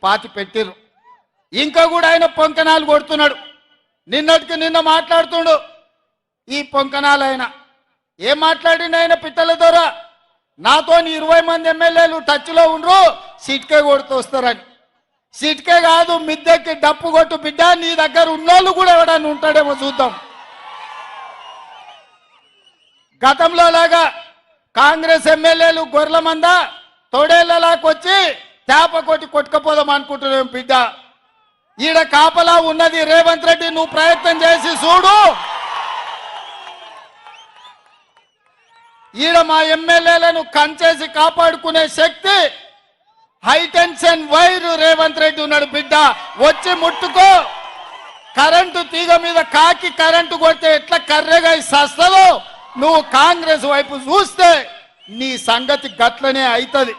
పాతి పెట్టిర్రు. ఇంకా కూడా ఆయన పొంకనాలు కొడుతున్నాడు. నిన్నటికి నిన్న మాట్లాడుతుండు. ఈ పొంకనాలు ఆయన ఏం మాట్లాడిండు? ఆయన పిట్టల ద్వారా నాతో 20 మంది ఎమ్మెల్యేలు టచ్లో ఉండ్రు, సిట్కే కొడుతూ వస్తారని. సిట్కే కాదు, మిద్దెకి డప్పు కొట్టు బిడ్డ, నీ దగ్గర ఉన్నోళ్ళు కూడా ఎవడన్నా ఉంటాడేమో చూద్దాం. గతంలో లాగా కాంగ్రెస్ ఎమ్మెల్యేలు గొర్రెల మంద తోడేళ్లలాకొచ్చి తేప కొట్టి కొట్టుకపోదాం అనుకుంటున్నాం బిడ్డ. ఈడ కాపలా ఉన్నది రేవంత్ రెడ్డి, నువ్వు ప్రయత్నం చేసి చూడు. ఈడ మా ఎమ్మెల్యేలను కంచేసి కాపాడుకునే శక్తి హైటెన్షన్ వైర్ రేవంత్ రెడ్డి ఉన్నాడు బిడ్డ. వచ్చి ముట్టుకో. కరెంటు తీగ మీద కాకి కరెంటు కొడితే ఎట్లా కర్రెగా సస్తదో, నువ్వు కాంగ్రెస్ వైపు చూస్తే నీ సంగతి గట్లనే అవుతుంది.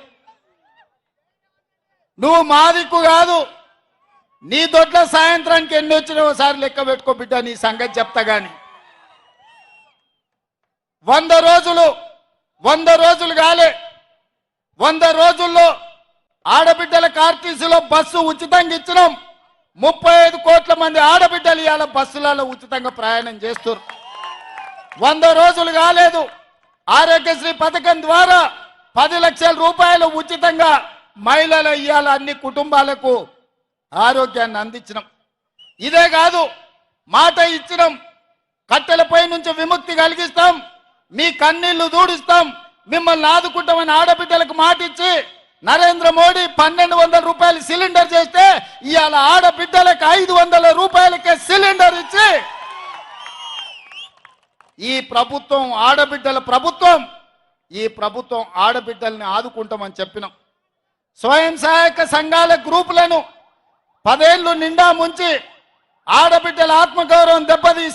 నువ్వు మాదిక్కు కాదు, నీ దొడ్ల సాయంత్రానికి ఎన్ని వచ్చినా ఒకసారి లెక్క పెట్టుకో బిడ్డ, నీ సంగతి చెప్తా గాని. 100 రోజులు కాలే, 100 రోజుల్లో ఆడబిడ్డలకు ఆర్టీసీలో బస్సు ఉచితంగా ఇచ్చినాం. 35 కోట్ల మంది ఆడబిడ్డలు ఇవాళ బస్సులలో ఉచితంగా ప్రయాణం చేస్తారు. 100 రోజులు కాలేదు, ఆరోగ్యశ్రీ పథకం ద్వారా 10 లక్షల రూపాయలు ఉచితంగా మహిళలు ఇవాళ అన్ని కుటుంబాలకు ఆరోగ్యాన్ని అందించినాం. ఇదే కాదు, మాట ఇచ్చినాం, కట్టెలపై నుంచి విముక్తి కలిగిస్తాం, మీ కన్నీళ్లు దూడిస్తాం, మిమ్మల్ని ఆదుకుంటామని ఆడబిడ్డలకు మాట ఇచ్చి నరేంద్ర మోడీ 1200 రూపాయలు సిలిండర్ చేస్తే ఇవాళ ఆడబిడ్డలకు 500 రూపాయలకే సిలిండర్ ఇచ్చి ఈ ప్రభుత్వం ఆడబిడ్డల ప్రభుత్వం, ఈ ప్రభుత్వం ఆడబిడ్డల్ని ఆదుకుంటామని చెప్పినాం. స్వయం సహాయక సంఘాల గ్రూపులను 10 ఏళ్లు నిండా ముంచి ఆడబిడ్డల ఆత్మగౌరవం దెబ్బతీసి